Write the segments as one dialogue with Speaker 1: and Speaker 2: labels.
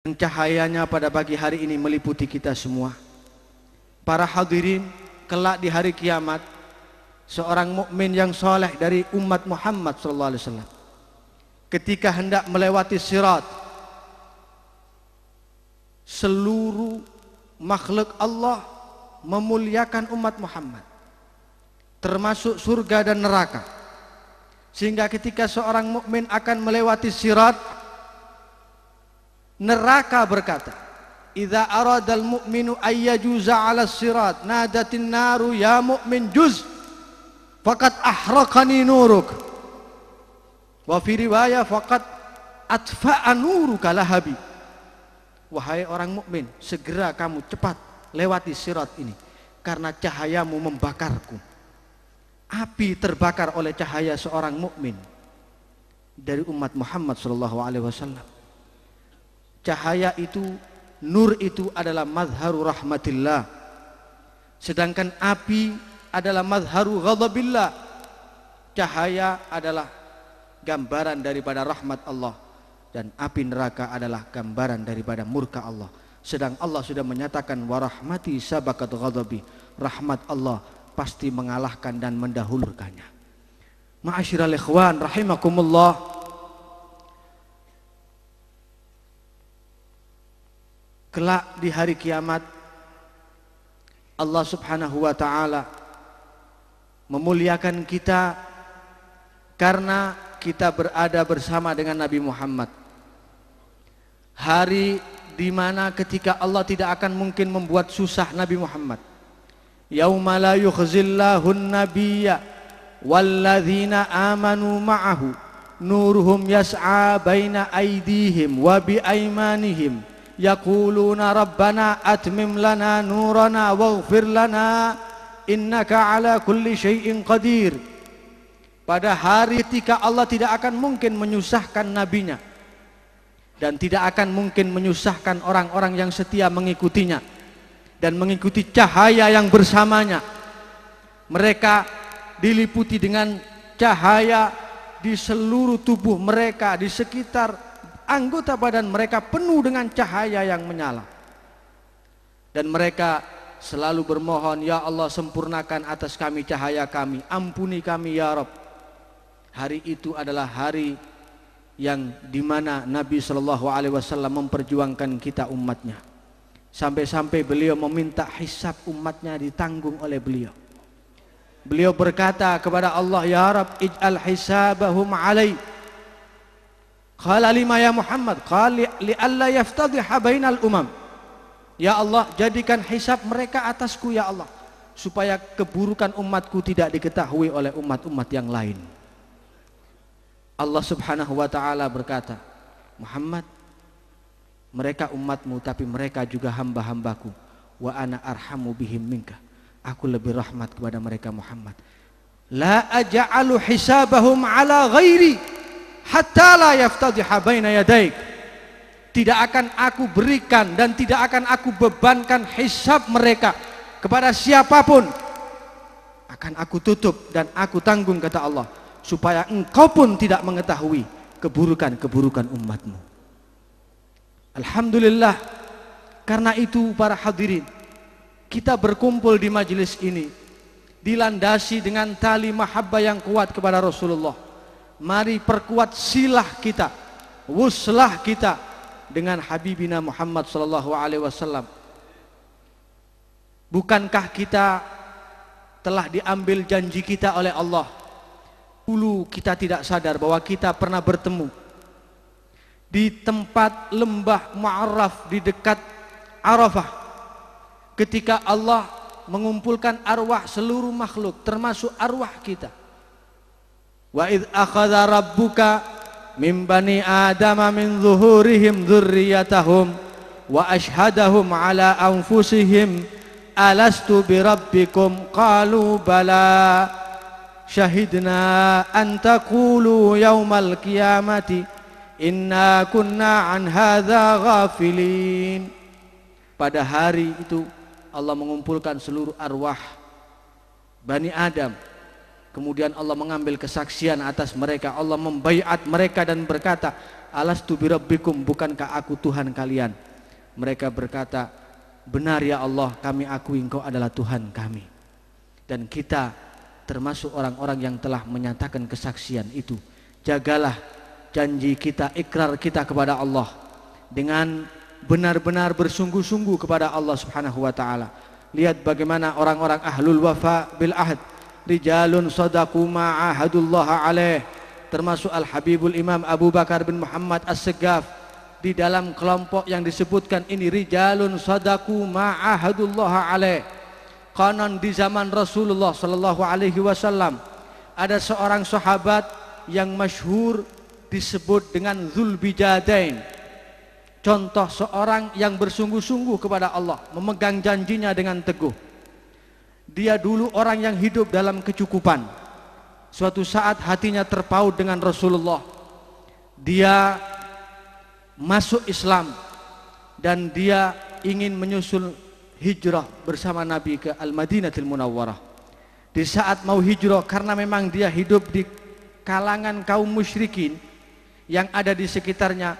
Speaker 1: yang cahayanya pada pagi hari ini meliputi kita semua. Para hadirin, kelak di hari kiamat, seorang mukmin yang soleh dari umat Muhammad SAW ketika hendak melewati sirat, seluruh makhluk Allah memuliakan umat Muhammad, termasuk surga dan neraka. Sehingga ketika seorang mukmin akan melewati sirat, neraka berkata, "Idza aradal mu'minu ayyajuza 'ala sirat, nadatin naru ya mu'min juz, faqad ahraqani nuruk." Wa fi riwayah faqad atfa'a nuruka lahabi. Wahai orang mukmin, segera kamu cepat lewati sirat ini karena cahayamu membakarku. Api terbakar oleh cahaya seorang mukmin dari umat Muhammad SAW. Cahaya itu, nur itu adalah mazharu rahmatillah, sedangkan api adalah mazharu ghadabillah. Cahaya adalah gambaran daripada rahmat Allah, dan api neraka adalah gambaran daripada murka Allah. Sedang Allah sudah menyatakan, wa rahmati sabaqat ghadabi, rahmat Allah pasti mengalahkan dan mendahulukannya. Ma'asyiral ikhwan rahimakumullah, kelak di hari kiamat Allah Subhanahu wa ta'ala memuliakan kita karena kita berada bersama dengan Nabi Muhammad. Hari di mana ketika Allah tidak akan mungkin membuat susah Nabi Muhammad. Yauma la yukhzillahun nabiyya walladzina amanu ma'ahu nuruhum yas'a baina aydihim wa bi aymanihim yaquluna rabbana atmim lana nurana waghfir lana innaka ala kulli syai'in qadir. Pada hari ketika Allah tidak akan mungkin menyusahkan nabinya dan tidak akan mungkin menyusahkan orang-orang yang setia mengikutinya dan mengikuti cahaya yang bersamanya. Mereka diliputi dengan cahaya di seluruh tubuh mereka, di sekitar anggota badan mereka penuh dengan cahaya yang menyala. Dan mereka selalu bermohon, ya Allah sempurnakan atas kami cahaya kami, ampuni kami ya Rabb. Hari itu adalah hari yang dimana Nabi SAW memperjuangkan kita umatnya. Sampai-sampai beliau meminta hisab umatnya ditanggung oleh beliau. Beliau berkata kepada Allah, ya Rabb ij'al hisabahum alai. Qala lima ya Muhammad? Qala li'alla yaftadhiha bainal umam. Ya Allah, jadikan hisab mereka atasku ya Allah, supaya keburukan umatku tidak diketahui oleh umat-umat yang lain. Allah Subhanahu wa ta'ala berkata, Muhammad, mereka umatmu tapi mereka juga hamba-hambaku. Wa ana arhamu bihim minka, aku lebih rahmat kepada mereka Muhammad. La aja'alu hisabahum ala ghairi hatta la yaftadhiha baina yadaik. Tidak akan aku berikan dan tidak akan aku bebankan hisab mereka kepada siapapun. Akan aku tutup dan aku tanggung, kata Allah, supaya engkau pun tidak mengetahui keburukan-keburukan umatmu. Alhamdulillah, karena itu para hadirin, kita berkumpul di majelis ini dilandasi dengan tali mahabbah yang kuat kepada Rasulullah. Mari perkuat silah kita, wuslah kita dengan Habibina Muhammad sallallahu alaihi wasallam. Bukankah kita telah diambil janji kita oleh Allah? Dulu kita tidak sadar bahwa kita pernah bertemu di tempat lembah Mu'arraf di dekat Arafah, ketika Allah mengumpulkan arwah seluruh makhluk termasuk arwah kita. Wa idh akhadha rabbuka min bani adama min zuhurihim dzurriyyatahum wa ashhadahum ala anfusihim alastu birabbikum qalu bala syahidna an taqulu yaumal qiyamati inna kunna an hadza ghafilin. Pada hari itu Allah mengumpulkan seluruh arwah Bani Adam. Kemudian Allah mengambil kesaksian atas mereka. Allah membaiat mereka dan berkata, alastu birabbikum, bukankah aku Tuhan kalian? Mereka berkata, benar ya Allah, kami akui Engkau adalah Tuhan kami. Dan kita termasuk orang-orang yang telah menyatakan kesaksian itu. Jagalah janji kita, ikrar kita kepada Allah dengan benar-benar bersungguh-sungguh kepada Allah Subhanahu wa taala. Lihat bagaimana orang-orang ahlul wafa bil ahd, rijalun sadaqu ma ahadullah alaih, termasuk Al-Habibul Imam Abu Bakar bin Muhammad As-Segaf. Di dalam kelompok yang disebutkan ini, rijalun sadaqu ma ahadullah alaih. Konon di zaman Rasulullah sallallahu alaihi wasallam ada seorang sahabat yang masyhur disebut dengan Dzulbijadain. Contoh seorang yang bersungguh-sungguh kepada Allah, memegang janjinya dengan teguh. Dia dulu orang yang hidup dalam kecukupan. Suatu saat hatinya terpaut dengan Rasulullah. Dia masuk Islam dan dia ingin menyusul hijrah bersama Nabi ke Al-Madinatul Munawwarah. Di saat mau hijrah, karena memang dia hidup di kalangan kaum musyrikin yang ada di sekitarnya,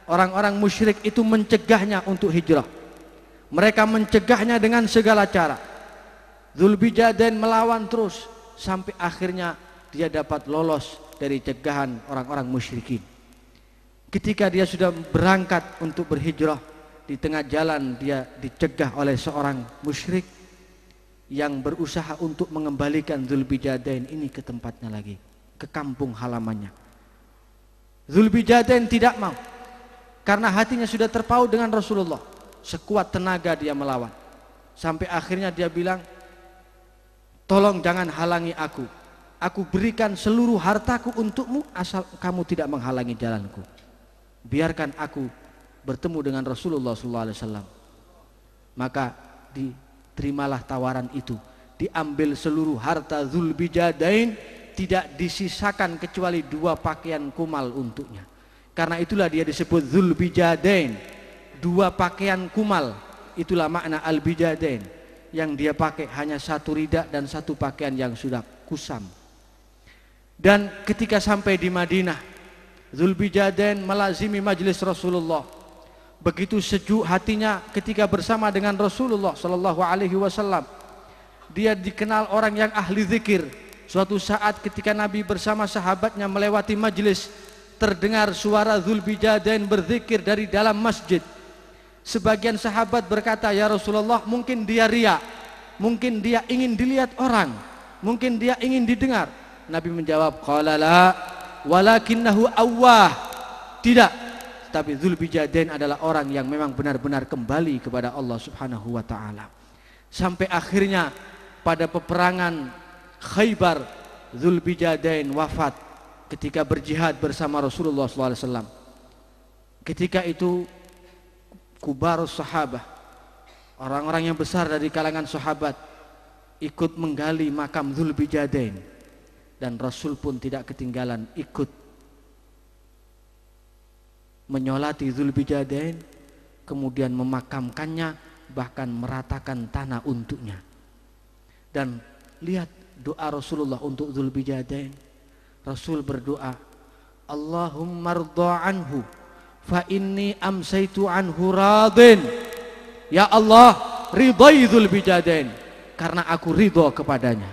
Speaker 1: orang-orang musyrik itu mencegahnya untuk hijrah. Mereka mencegahnya dengan segala cara. Dzulbijadain melawan terus sampai akhirnya dia dapat lolos dari cegahan orang-orang musyrikin. Ketika dia sudah berangkat untuk berhijrah, di tengah jalan dia dicegah oleh seorang musyrik yang berusaha untuk mengembalikan Dzulbijadain ini ke tempatnya lagi, ke kampung halamannya. Dzulbijadain tidak mau, karena hatinya sudah terpaut dengan Rasulullah. Sekuat tenaga dia melawan, sampai akhirnya dia bilang, tolong jangan halangi aku berikan seluruh hartaku untukmu asal kamu tidak menghalangi jalanku. Biarkan aku bertemu dengan Rasulullah SAW. Maka diterimalah tawaran itu. Diambil seluruh harta Dzulbijadain, tidak disisakan kecuali 2 pakaian kumal untuknya. Karena itulah dia disebut Dzulbijadain, 2 pakaian kumal. Itulah makna Al-Bijadain. Yang dia pakai hanya 1 rida dan 1 pakaian yang sudah kusam. Dan ketika sampai di Madinah, Dzulbijadain melazimi majlis Rasulullah. Begitu sejuk hatinya ketika bersama dengan Rasulullah sallallahu alaihi wasallam. Dia dikenal orang yang ahli zikir. Suatu saat ketika Nabi bersama sahabatnya melewati majlis, terdengar suara Dzulbijadain berzikir dari dalam masjid. Sebagian sahabat berkata, ya Rasulullah, mungkin dia riya, mungkin dia ingin dilihat orang, mungkin dia ingin didengar. Nabi menjawab, qala la walakinnahu awwah. Tidak, tapi Dzulbijadain adalah orang yang memang benar-benar kembali kepada Allah Subhanahu wa taala. Sampai akhirnya pada peperangan Khaybar, Dzulbijadain wafat ketika berjihad bersama Rasulullah SAW. Ketika itu kubarus sahabah, orang-orang yang besar dari kalangan sahabat, ikut menggali makam Dzulbijadain, dan Rasul pun tidak ketinggalan ikut menyolati Dzulbijadain, kemudian memakamkannya, bahkan meratakan tanah untuknya. Dan lihat doa Rasulullah untuk Dzulbijadain. Rasul berdoa, Allahumma rda anhu fa inni amsaitu anhu radin. Ya Allah, ridai Dzulbijadain karena aku ridho kepadanya.